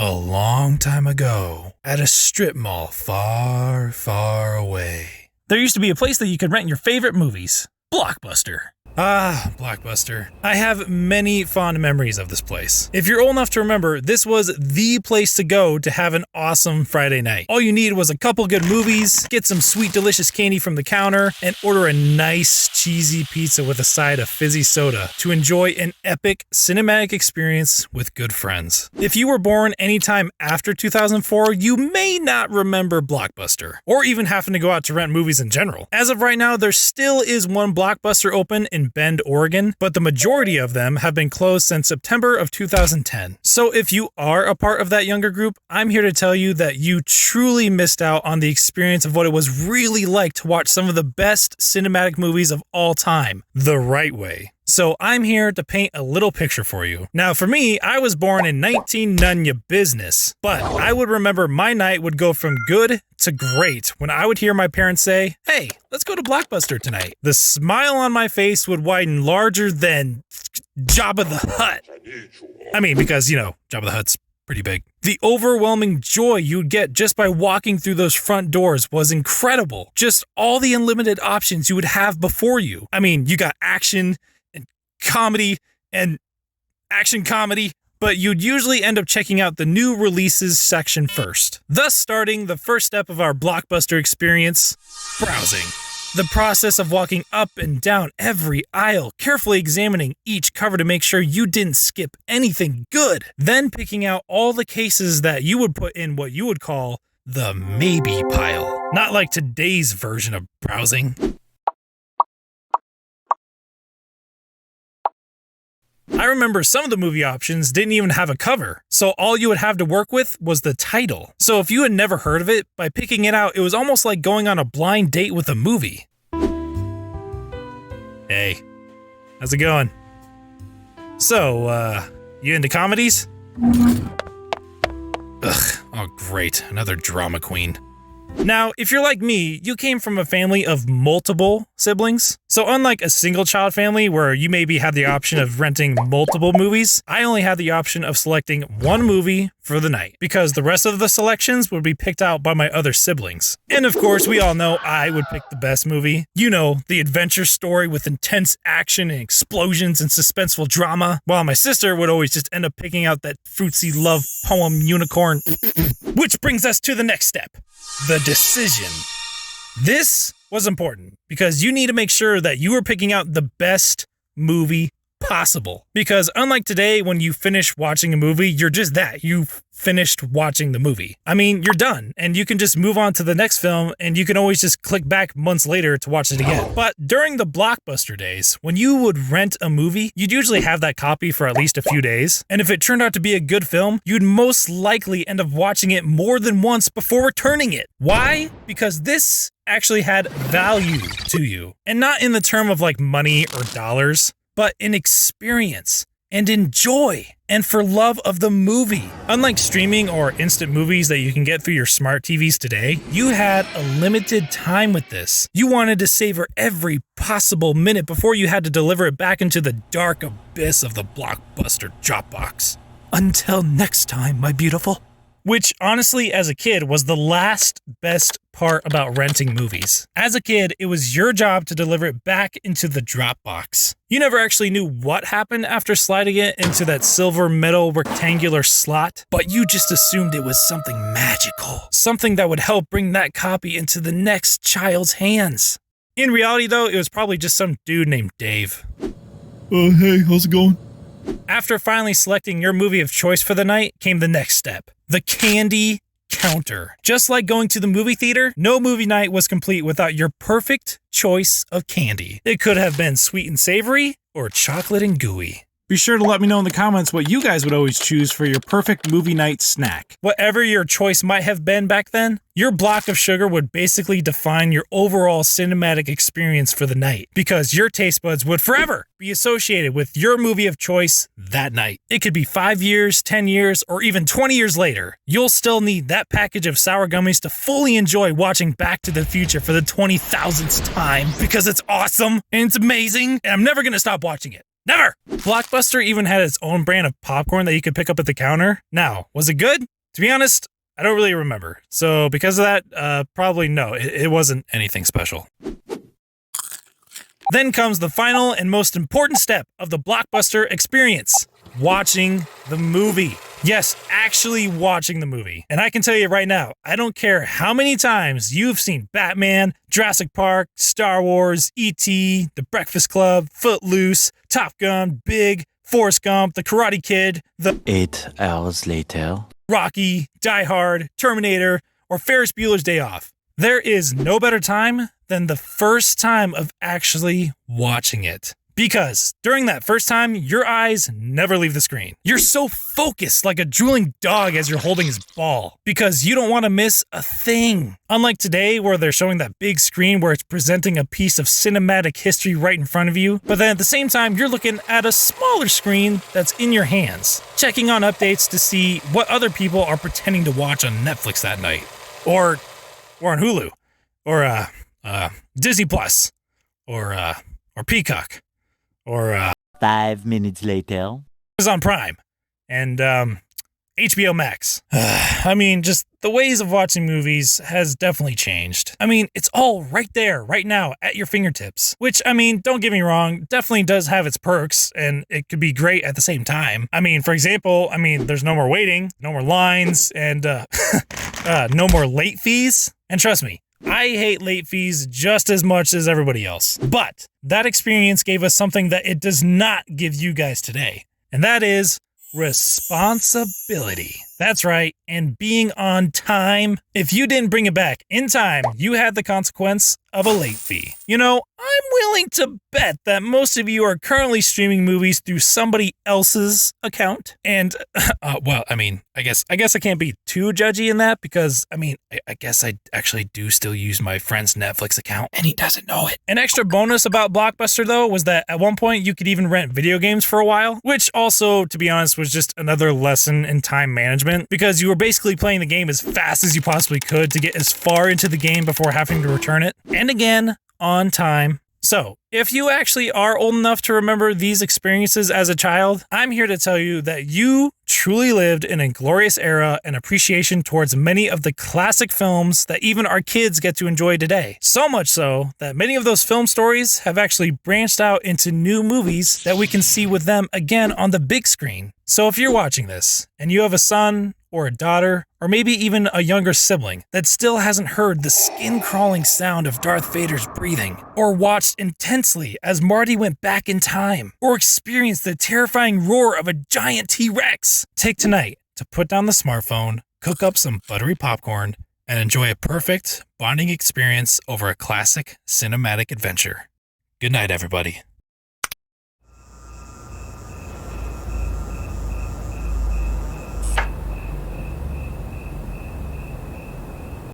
A long time ago, at a strip mall far, far away, there used to be a place that you could rent your favorite movies. Blockbuster. Ah, Blockbuster. I have many fond memories of this place. If you're old enough to remember, this was the place to go to have an awesome Friday night. All you needed was a couple good movies, get some sweet delicious candy from the counter, and order a nice cheesy pizza with a side of fizzy soda to enjoy an epic cinematic experience with good friends. If you were born anytime after 2004, you may not remember Blockbuster, or even having to go out to rent movies in general. As of right now, there still is one Blockbuster open in Bend, Oregon, but the majority of them have been closed since September of 2010. So if you are a part of that younger group, I'm here to tell you that you truly missed out on the experience of what it was really like to watch some of the best cinematic movies of all time, the right way. So I'm here to paint a little picture for you. Now for me, I was born in 19 none ya business, but I would remember my night would go from good to great when I would hear my parents say, "Hey, let's go to Blockbuster tonight." The smile on my face would widen larger than Jabba the Hutt. I mean, because, Jabba the Hutt's pretty big. The overwhelming joy you'd get just by walking through those front doors was incredible. Just all the unlimited options you would have before you. I mean, you got action, comedy and action comedy, but you'd usually end up checking out the new releases section first, thus starting the first step of our Blockbuster experience, browsing. The process of walking up and down every aisle, carefully examining each cover to make sure you didn't skip anything good, then picking out all the cases that you would put in what you would call the maybe pile. Not like today's version of browsing. I remember some of the movie options didn't even have a cover, so all you would have to work with was the title. So if you had never heard of it, by picking it out, it was almost like going on a blind date with a movie. Hey, how's it going? So, you into comedies? Ugh, oh great, another drama queen. Now, if you're like me, you came from a family of multiple siblings. So unlike a single child family where you maybe had the option of renting multiple movies, I only had the option of selecting one movie for the night because the rest of the selections would be picked out by my other siblings. And of course, we all know I would pick the best movie. The adventure story with intense action and explosions and suspenseful drama, while my sister would always just end up picking out that fruitsy love poem unicorn. Which brings us to the next step. The decision. This was important because you need to make sure that you are picking out the best movie possible. Because unlike today, when you finish watching a movie, you're just that. You've finished watching the movie. I mean, you're done and you can just move on to the next film and you can always just click back months later to watch it again. But during the Blockbuster days, when you would rent a movie, you'd usually have that copy for at least a few days. And if it turned out to be a good film, you'd most likely end up watching it more than once before returning it. Why? Because this actually had value to you. And not in the term of like money or dollars, but in experience and in joy and for love of the movie. Unlike streaming or instant movies that you can get through your smart TVs today, you had a limited time with this. You wanted to savor every possible minute before you had to deliver it back into the dark abyss of the Blockbuster Dropbox. Until next time, my beautiful. Which, honestly, as a kid, was the last best part about renting movies. As a kid, it was your job to deliver it back into the Dropbox. You never actually knew what happened after sliding it into that silver metal rectangular slot, but you just assumed it was something magical. Something that would help bring that copy into the next child's hands. In reality, though, it was probably just some dude named Dave. Hey, how's it going? After finally selecting your movie of choice for the night came the next step, the candy counter. Just like going to the movie theater, no movie night was complete without your perfect choice of candy. It could have been sweet and savory or chocolate and gooey. Be sure to let me know in the comments what you guys would always choose for your perfect movie night snack. Whatever your choice might have been back then, your block of sugar would basically define your overall cinematic experience for the night, because your taste buds would forever be associated with your movie of choice that night. It could be 5 years, 10 years, or even 20 years later. You'll still need that package of sour gummies to fully enjoy watching Back to the Future for the 20,000th time, because it's awesome and it's amazing and I'm never gonna stop watching it. Never! Blockbuster even had its own brand of popcorn that you could pick up at the counter. Now, was it good? To be honest, I don't really remember. So because of that, probably no, it wasn't anything special. Then comes the final and most important step of the Blockbuster experience. Watching the movie. Yes, actually watching the movie. And I can tell you right now, I don't care how many times you've seen Batman, Jurassic Park, Star Wars, E.T., The Breakfast Club, Footloose, Top Gun, Big, Forrest Gump, The Karate Kid, 8 hours later. Rocky, Die Hard, Terminator, or Ferris Bueller's Day Off. There is no better time than the first time of actually watching it. Because during that first time, your eyes never leave the screen. You're so focused like a drooling dog as you're holding his ball. Because you don't want to miss a thing. Unlike today where they're showing that big screen where it's presenting a piece of cinematic history right in front of you. But then at the same time, you're looking at a smaller screen that's in your hands. Checking on updates to see what other people are pretending to watch on Netflix that night. Or on Hulu. Or Disney Plus. Or Peacock. Or 5 minutes later. Amazon Prime and HBO Max. I mean, just the ways of watching movies has definitely changed. I mean, it's all right there, right now, at your fingertips. Which, I mean, don't get me wrong, definitely does have its perks, and it could be great at the same time. I mean, for example, there's no more waiting, no more lines, and no more late fees. And trust me, I hate late fees just as much as everybody else. But that experience gave us something that it does not give you guys today. And that is responsibility. That's right, and being on time. If you didn't bring it back in time, you had the consequence of a late fee. You know, I'm willing to bet that most of you are currently streaming movies through somebody else's account. And, well, I guess I can't be too judgy in that because, I guess I actually do still use my friend's Netflix account and he doesn't know it. An extra bonus about Blockbuster, though, was that at one point you could even rent video games for a while, which also, to be honest, was just another lesson in time management because you were basically playing the game as fast as you possibly could to get as far into the game before having to return it. And again, on time. So, if you actually are old enough to remember these experiences as a child, I'm here to tell you that you truly lived in a glorious era and appreciation towards many of the classic films that even our kids get to enjoy today. So much so that many of those film stories have actually branched out into new movies that we can see with them again on the big screen. So if you're watching this and you have a son or a daughter, or maybe even a younger sibling that still hasn't heard the skin-crawling sound of Darth Vader's breathing, or watched intensely as Marty went back in time, or experienced the terrifying roar of a giant T-Rex, take tonight to put down the smartphone, cook up some buttery popcorn, and enjoy a perfect bonding experience over a classic cinematic adventure. Good night, everybody.